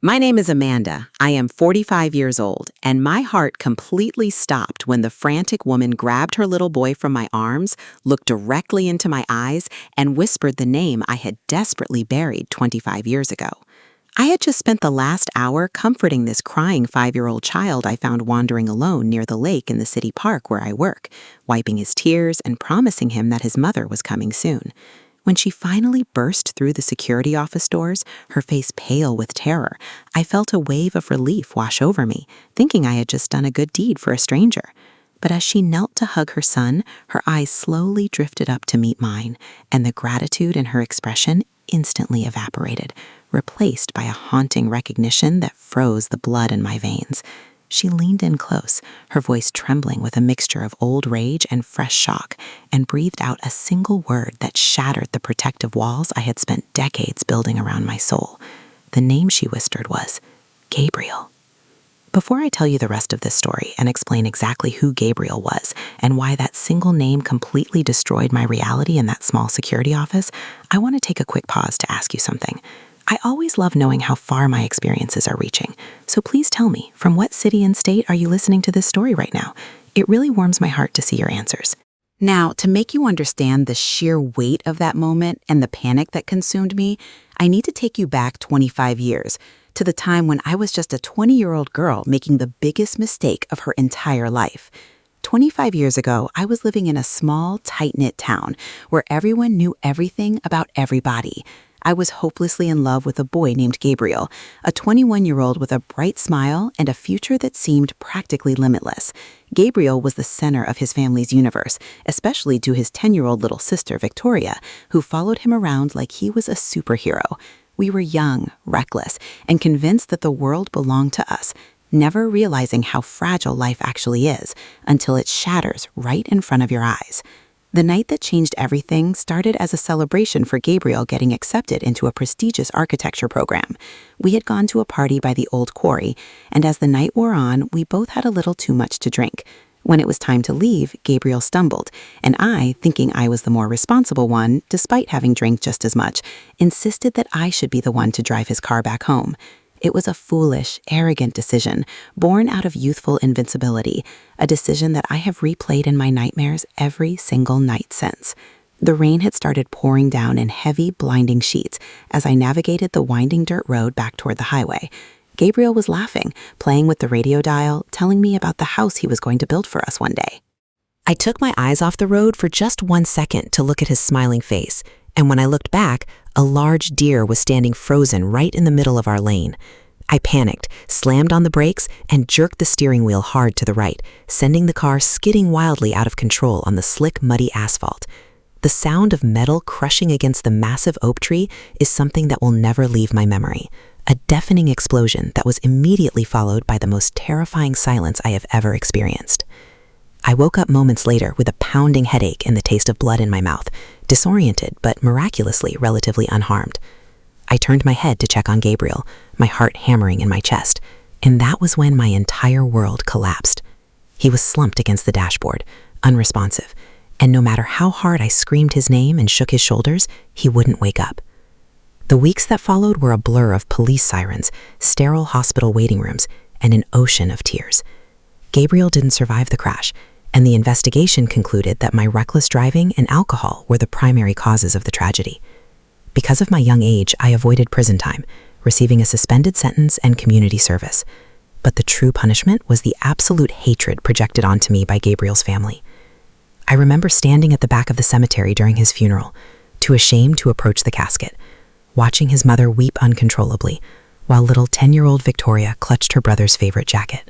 My name is Amanda. I am 45 years old, and my heart completely stopped when the frantic woman grabbed her little boy from my arms, looked directly into my eyes, and whispered the name I had desperately buried 25 years ago. I had just spent the last hour comforting this crying 5-year-old child I found wandering alone near the lake in the city park where I work, wiping his tears and promising him that his mother was coming soon. When she finally burst through the security office doors, her face pale with terror, I felt a wave of relief wash over me, thinking I had just done a good deed for a stranger. But as she knelt to hug her son, her eyes slowly drifted up to meet mine, and the gratitude in her expression instantly evaporated, replaced by a haunting recognition that froze the blood in my veins. She leaned in close, her voice trembling with a mixture of old rage and fresh shock, and breathed out a single word that shattered the protective walls I had spent decades building around my soul. The name she whispered was Gabriel. Before I tell you the rest of this story and explain exactly who Gabriel was and why that single name completely destroyed my reality in that small security office, I want to take a quick pause to ask you something. I always love knowing how far my experiences are reaching, so please tell me, from what city and state are you listening to this story right now? It really warms my heart to see your answers. Now, to make you understand the sheer weight of that moment and the panic that consumed me, I need to take you back 25 years, to the time when I was just a 20-year-old girl making the biggest mistake of her entire life. 25 years ago, I was living in a small, tight-knit town where everyone knew everything about everybody. I was hopelessly in love with a boy named Gabriel, a 21-year-old with a bright smile and a future that seemed practically limitless. Gabriel was the center of his family's universe, especially to his 10-year-old little sister, Victoria, who followed him around like he was a superhero. We were young, reckless, and convinced that the world belonged to us, never realizing how fragile life actually is until it shatters right in front of your eyes. The night that changed everything started as a celebration for Gabriel getting accepted into a prestigious architecture program. We had gone to a party by the old quarry, and as the night wore on, we both had a little too much to drink. When it was time to leave, Gabriel stumbled, and I, thinking I was the more responsible one, despite having drank just as much, insisted that I should be the one to drive his car back home. It was a foolish, arrogant decision, born out of youthful invincibility, a decision that I have replayed in my nightmares every single night since. The rain had started pouring down in heavy, blinding sheets as I navigated the winding dirt road back toward the highway. Gabriel was laughing, playing with the radio dial, telling me about the house he was going to build for us one day. I took my eyes off the road for just 1 second to look at his smiling face, and when I looked back, a large deer was standing frozen right in the middle of our lane. I panicked, slammed on the brakes, and jerked the steering wheel hard to the right, sending the car skidding wildly out of control on the slick, muddy asphalt. The sound of metal crushing against the massive oak tree is something that will never leave my memory. A deafening explosion that was immediately followed by the most terrifying silence I have ever experienced. I woke up moments later with a pounding headache and the taste of blood in my mouth, disoriented but miraculously relatively unharmed. I turned my head to check on Gabriel, my heart hammering in my chest, and that was when my entire world collapsed. He was slumped against the dashboard, unresponsive, and no matter how hard I screamed his name and shook his shoulders, he wouldn't wake up. The weeks that followed were a blur of police sirens, sterile hospital waiting rooms, and an ocean of tears. Gabriel didn't survive the crash, and the investigation concluded that my reckless driving and alcohol were the primary causes of the tragedy. Because of my young age, I avoided prison time, receiving a suspended sentence and community service. But the true punishment was the absolute hatred projected onto me by Gabriel's family. I remember standing at the back of the cemetery during his funeral, too ashamed to approach the casket, watching his mother weep uncontrollably, while little 10-year-old Victoria clutched her brother's favorite jacket.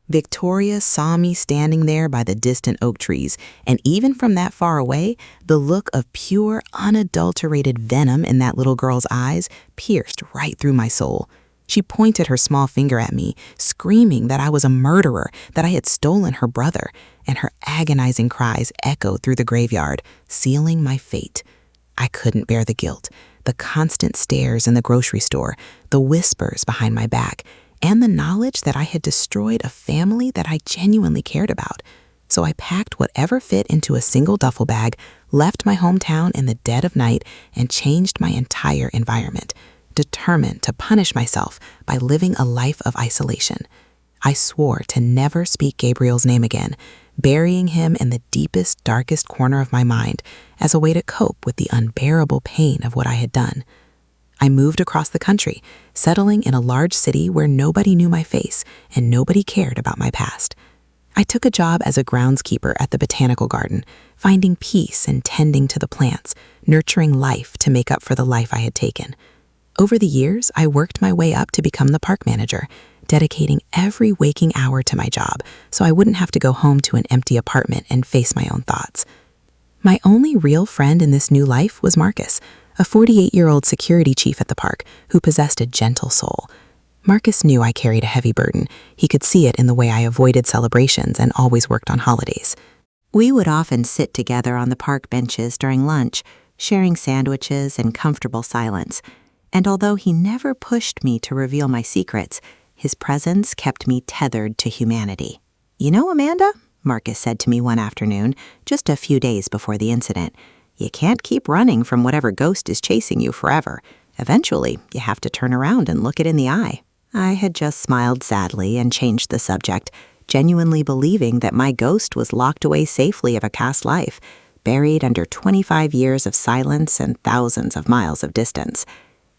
Victoria saw me standing there by the distant oak trees, and even from that far away, the look of pure, unadulterated venom in that little girl's eyes pierced right through my soul. She pointed her small finger at me, screaming that I was a murderer, that I had stolen her brother, and her agonizing cries echoed through the graveyard, sealing my fate. I couldn't bear the guilt, the constant stares in the grocery store, the whispers behind my back, and the knowledge that I had destroyed a family that I genuinely cared about. So I packed whatever fit into a single duffel bag, left my hometown in the dead of night, and changed my entire environment. determined to punish myself by living a life of isolation. I swore to never speak Gabriel's name again, burying him in the deepest, darkest corner of my mind as a way to cope with the unbearable pain of what I had done. I moved across the country, settling in a large city where nobody knew my face and nobody cared about my past. I took a job as a groundskeeper at the botanical garden, finding peace and tending to the plants, nurturing life to make up for the life I had taken. Over the years, I worked my way up to become the park manager, dedicating every waking hour to my job so I wouldn't have to go home to an empty apartment and face my own thoughts. My only real friend in this new life was Marcus, a 48-year-old security chief at the park who possessed a gentle soul. Marcus knew I carried a heavy burden. He could see it in the way I avoided celebrations and always worked on holidays. We would often sit together on the park benches during lunch, sharing sandwiches and comfortable silence. And although he never pushed me to reveal my secrets, his presence kept me tethered to humanity. "You know, Amanda," Marcus said to me one afternoon, just a few days before the incident, "you can't keep running from whatever ghost is chasing you forever. Eventually, you have to turn around and look it in the eye." I had just smiled sadly and changed the subject, genuinely believing that my ghost was locked away safely of a past life, buried under 25 years of silence and thousands of miles of distance.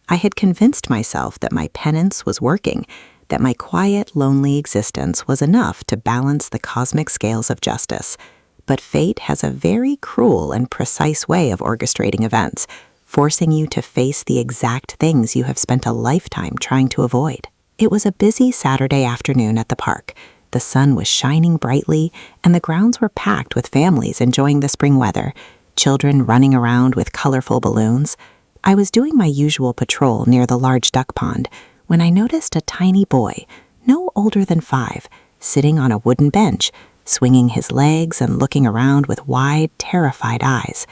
I had convinced myself that my penance was working, that my quiet, lonely existence was enough to balance the cosmic scales of justice. But fate has a very cruel and precise way of orchestrating events, forcing you to face the exact things you have spent a lifetime trying to avoid. It was a busy Saturday afternoon at the park. The sun was shining brightly, and the grounds were packed with families enjoying the spring weather, children running around with colorful balloons. I was doing my usual patrol near the large duck pond when I noticed a tiny boy, no older than 5, sitting on a wooden bench, swinging his legs and looking around with wide, terrified eyes.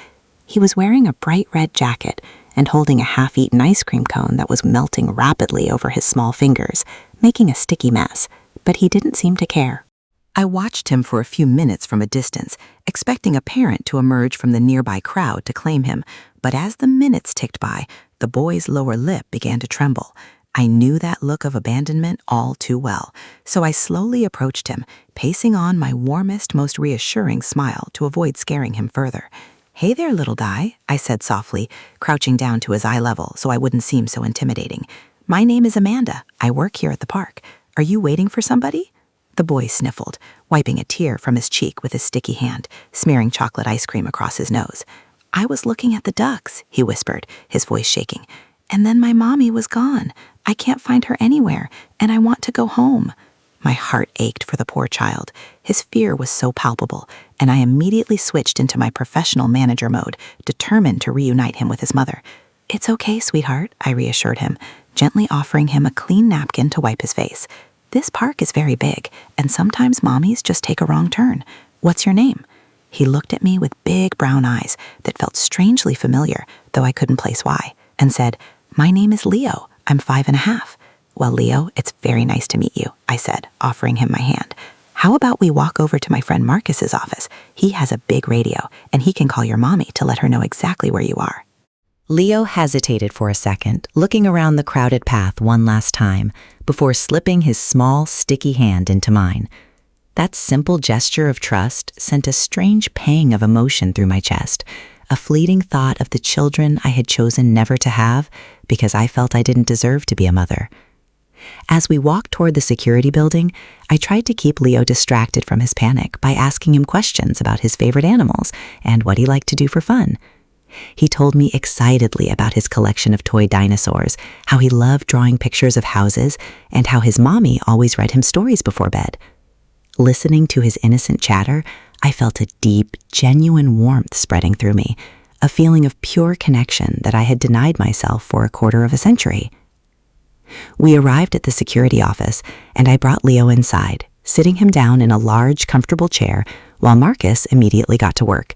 He was wearing a bright red jacket and holding a half-eaten ice cream cone that was melting rapidly over his small fingers, making a sticky mess, but he didn't seem to care. I watched him for a few minutes from a distance, expecting a parent to emerge from the nearby crowd to claim him, but as the minutes ticked by, the boy's lower lip began to tremble. I knew that look of abandonment all too well, so I slowly approached him, pacing on my warmest, most reassuring smile to avoid scaring him further. "Hey there, little guy," I said softly, crouching down to his eye level so I wouldn't seem so intimidating. "My name is Amanda. I work here at the park. Are you waiting for somebody?" The boy sniffled, wiping a tear from his cheek with his sticky hand, smearing chocolate ice cream across his nose. "I was looking at the ducks," he whispered, his voice shaking. "And then my mommy was gone. I can't find her anywhere, and I want to go home." My heart ached for the poor child. His fear was so palpable, and I immediately switched into my professional manager mode, determined to reunite him with his mother. "It's okay, sweetheart," I reassured him, gently offering him a clean napkin to wipe his face. "This park is very big, and sometimes mommies just take a wrong turn. What's your name?" He looked at me with big brown eyes that felt strangely familiar, though I couldn't place why, and said, "My name is Leo. I'm 5.5. "Well, Leo, it's very nice to meet you," I said, offering him my hand. "How about we walk over to my friend Marcus's office? He has a big radio, and he can call your mommy to let her know exactly where you are." Leo hesitated for a second, looking around the crowded path one last time, before slipping his small, sticky hand into mine. That simple gesture of trust sent a strange pang of emotion through my chest, a fleeting thought of the children I had chosen never to have because I felt I didn't deserve to be a mother. As we walked toward the security building, I tried to keep Leo distracted from his panic by asking him questions about his favorite animals and what he liked to do for fun. He told me excitedly about his collection of toy dinosaurs, how he loved drawing pictures of houses, and how his mommy always read him stories before bed. Listening to his innocent chatter, I felt a deep, genuine warmth spreading through me, a feeling of pure connection that I had denied myself for a quarter of a century. We arrived at the security office, and I brought Leo inside, sitting him down in a large, comfortable chair while Marcus immediately got to work.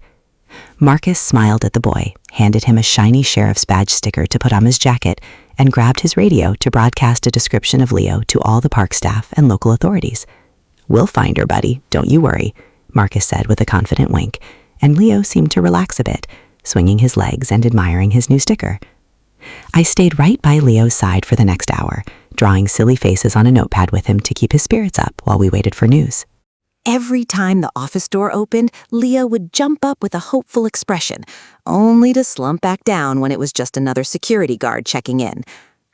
Marcus smiled at the boy, handed him a shiny sheriff's badge sticker to put on his jacket, and grabbed his radio to broadcast a description of Leo to all the park staff and local authorities. "We'll find her, buddy, don't you worry," Marcus said with a confident wink, and Leo seemed to relax a bit, swinging his legs and admiring his new sticker. I stayed right by Leo's side for the next hour, drawing silly faces on a notepad with him to keep his spirits up while we waited for news. Every time the office door opened, Leo would jump up with a hopeful expression, only to slump back down when it was just another security guard checking in.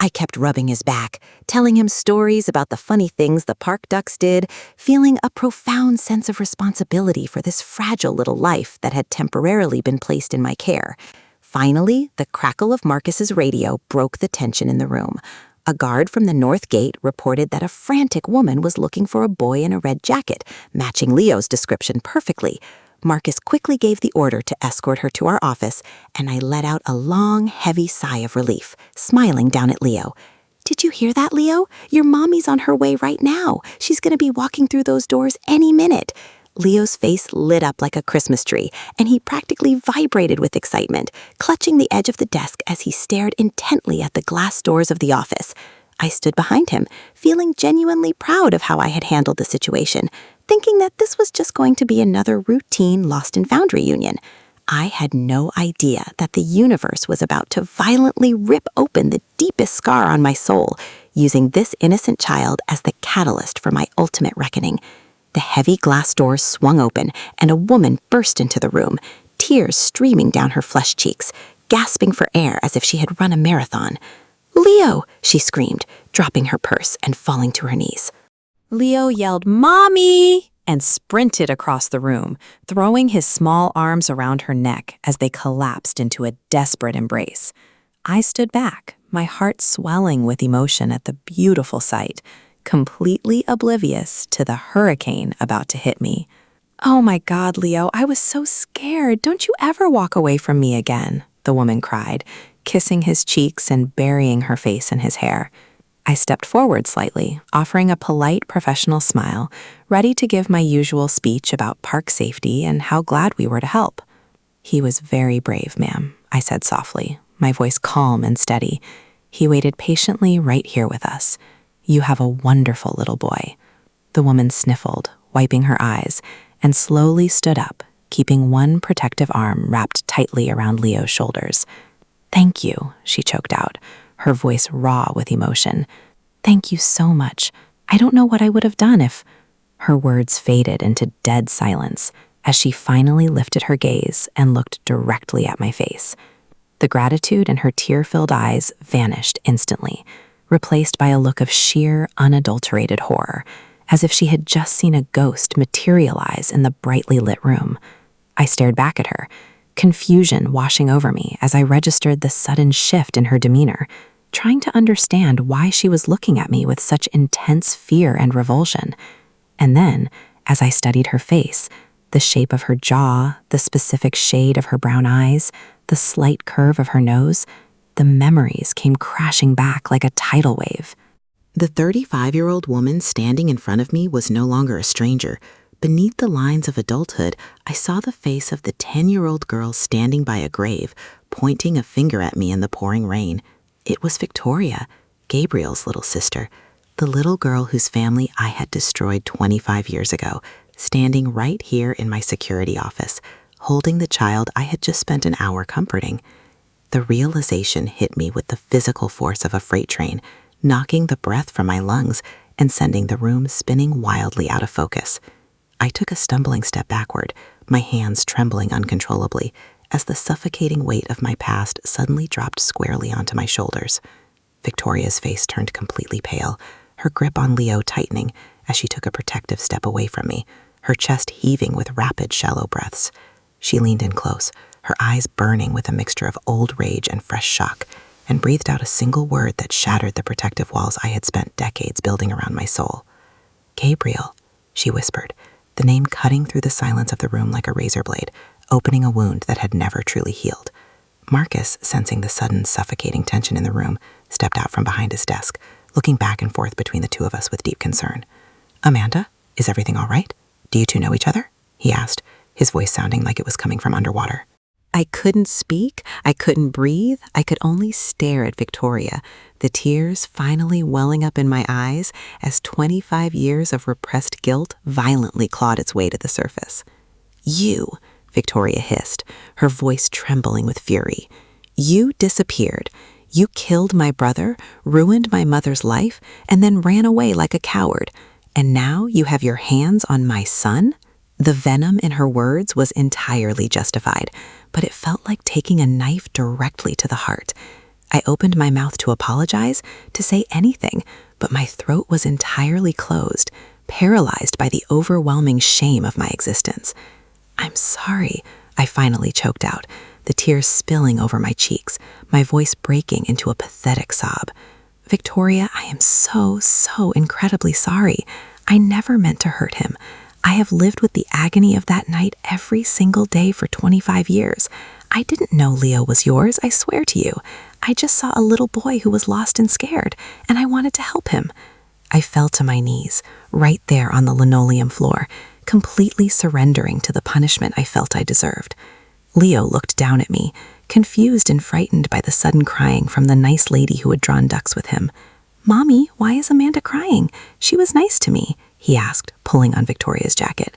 I kept rubbing his back, telling him stories about the funny things the park ducks did, feeling a profound sense of responsibility for this fragile little life that had temporarily been placed in my care. Finally, the crackle of Marcus's radio broke the tension in the room. A guard from the north gate reported that a frantic woman was looking for a boy in a red jacket, matching Leo's description perfectly. Marcus quickly gave the order to escort her to our office, and I let out a long, heavy sigh of relief, smiling down at Leo. "Did you hear that, Leo? Your mommy's on her way right now. She's going to be walking through those doors any minute." Leo's face lit up like a Christmas tree, and he practically vibrated with excitement, clutching the edge of the desk as he stared intently at the glass doors of the office. I stood behind him, feeling genuinely proud of how I had handled the situation, thinking that this was just going to be another routine Lost and Found reunion. I had no idea that the universe was about to violently rip open the deepest scar on my soul, using this innocent child as the catalyst for my ultimate reckoning. The heavy glass doors swung open, and a woman burst into the room, tears streaming down her flushed cheeks, gasping for air as if she had run a marathon. "Leo!" she screamed, dropping her purse and falling to her knees. Leo yelled, "Mommy!" and sprinted across the room, throwing his small arms around her neck as they collapsed into a desperate embrace. I stood back, my heart swelling with emotion at the beautiful sight, completely oblivious to the hurricane about to hit me. "Oh my God, Leo, I was so scared. Don't you ever walk away from me again," the woman cried, kissing his cheeks and burying her face in his hair. I stepped forward slightly, offering a polite professional smile, ready to give my usual speech about park safety and how glad we were to help. "He was very brave, ma'am," I said softly, my voice calm and steady. "He waited patiently right here with us. You have a wonderful little boy." The woman sniffled, wiping her eyes, and slowly stood up, keeping one protective arm wrapped tightly around Leo's shoulders. "Thank you," she choked out, her voice raw with emotion. "Thank you so much. I don't know what I would have done if—" Her words faded into dead silence as she finally lifted her gaze and looked directly at my face. The gratitude in her tear-filled eyes vanished instantly, replaced by a look of sheer, unadulterated horror, as if she had just seen a ghost materialize in the brightly lit room. I stared back at her, confusion washing over me as I registered the sudden shift in her demeanor, trying to understand why she was looking at me with such intense fear and revulsion. And then, as I studied her face, the shape of her jaw, the specific shade of her brown eyes, the slight curve of her nose, the memories came crashing back like a tidal wave. The 35-year-old woman standing in front of me was no longer a stranger. Beneath the lines of adulthood, I saw the face of the 10-year-old girl standing by a grave, pointing a finger at me in the pouring rain. It was Victoria, Gabriel's little sister, the little girl whose family I had destroyed 25 years ago, standing right here in my security office, holding the child I had just spent an hour comforting. The realization hit me with the physical force of a freight train, knocking the breath from my lungs and sending the room spinning wildly out of focus. I took a stumbling step backward, my hands trembling uncontrollably, as the suffocating weight of my past suddenly dropped squarely onto my shoulders. Victoria's face turned completely pale, her grip on Leo tightening as she took a protective step away from me, her chest heaving with rapid, shallow breaths. She leaned in close, her eyes burning with a mixture of old rage and fresh shock, and breathed out a single word that shattered the protective walls I had spent decades building around my soul. "Gabriel," she whispered, the name cutting through the silence of the room like a razor blade, opening a wound that had never truly healed. Marcus, sensing the sudden suffocating tension in the room, stepped out from behind his desk, looking back and forth between the two of us with deep concern. "Amanda, is everything all right? Do you two know each other?" he asked, his voice sounding like it was coming from underwater. I couldn't speak, I couldn't breathe, I could only stare at Victoria, the tears finally welling up in my eyes as 25 years of repressed guilt violently clawed its way to the surface. "You," Victoria hissed, her voice trembling with fury. "You disappeared. You killed my brother, ruined my mother's life, and then ran away like a coward. And now you have your hands on my son?" The venom in her words was entirely justified, but it felt like taking a knife directly to the heart. I opened my mouth to apologize, to say anything, but my throat was entirely closed, paralyzed by the overwhelming shame of my existence. "I'm sorry," I finally choked out, the tears spilling over my cheeks, my voice breaking into a pathetic sob. "Victoria, I am so incredibly sorry. I never meant to hurt him. I have lived with the agony of that night every single day for 25 years. I didn't know Leo was yours, I swear to you. I just saw a little boy who was lost and scared, and I wanted to help him." I fell to my knees, right there on the linoleum floor, completely surrendering to the punishment I felt I deserved. Leo looked down at me, confused and frightened by the sudden crying from the nice lady who had drawn ducks with him. "Mommy, why is Amanda crying? She was nice to me," he asked, pulling on Victoria's jacket.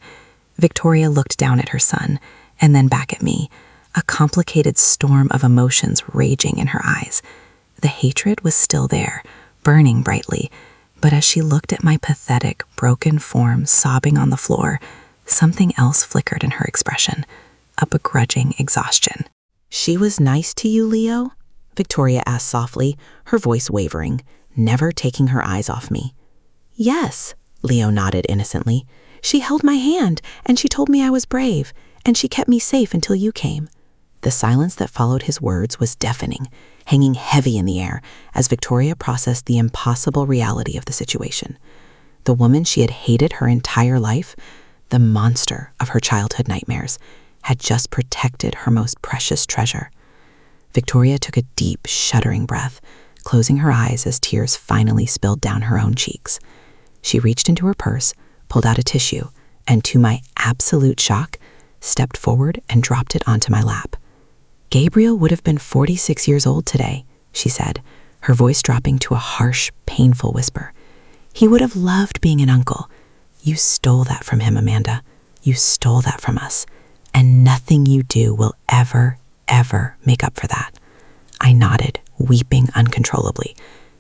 Victoria looked down at her son, and then back at me, a complicated storm of emotions raging in her eyes. The hatred was still there, burning brightly, but as she looked at my pathetic, broken form sobbing on the floor, something else flickered in her expression, a begrudging exhaustion. "She was nice to you, Leo?" Victoria asked softly, her voice wavering, never taking her eyes off me. "Yes," Leo nodded innocently. "She held my hand, and she told me I was brave, and she kept me safe until you came." The silence that followed his words was deafening, hanging heavy in the air as Victoria processed the impossible reality of the situation. The woman she had hated her entire life, the monster of her childhood nightmares, had just protected her most precious treasure. Victoria took a deep, shuddering breath, closing her eyes as tears finally spilled down her own cheeks. She reached into her purse, pulled out a tissue, and to my absolute shock, stepped forward and dropped it onto my lap. "Gabriel would have been 46 years old today," she said, her voice dropping to a harsh, painful whisper. "He would have loved being an uncle. You stole that from him, Amanda. You stole that from us. And nothing you do will ever make up for that." I nodded, weeping uncontrollably,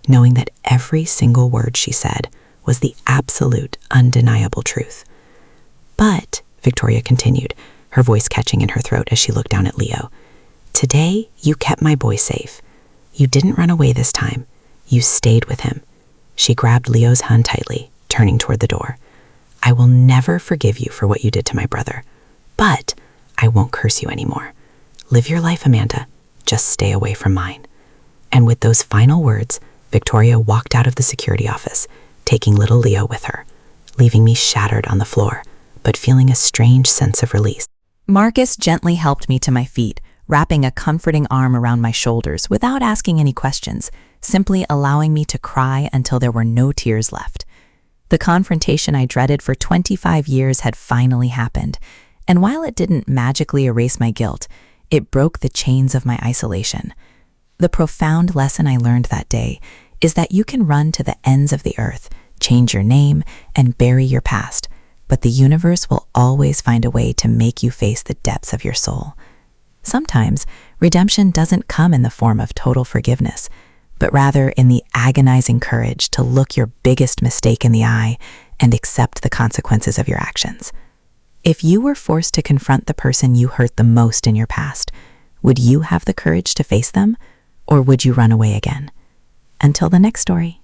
knowing that every single word she said was the absolute, undeniable truth. "But," Victoria continued, her voice catching in her throat as she looked down at Leo, "today you kept my boy safe. You didn't run away this time. You stayed with him." She grabbed Leo's hand tightly, turning toward the door. "I will never forgive you for what you did to my brother, but I won't curse you anymore. Live your life, Amanda. Just stay away from mine." And with those final words, Victoria walked out of the security office, taking little Leo with her, leaving me shattered on the floor, but feeling a strange sense of release. Marcus gently helped me to my feet, wrapping a comforting arm around my shoulders without asking any questions, simply allowing me to cry until there were no tears left. The confrontation I dreaded for 25 years had finally happened, and while it didn't magically erase my guilt, it broke the chains of my isolation. The profound lesson I learned that day is that you can run to the ends of the earth, change your name, and bury your past, but the universe will always find a way to make you face the depths of your soul. Sometimes, redemption doesn't come in the form of total forgiveness, but rather in the agonizing courage to look your biggest mistake in the eye and accept the consequences of your actions. If you were forced to confront the person you hurt the most in your past, would you have the courage to face them, or would you run away again? Until the next story.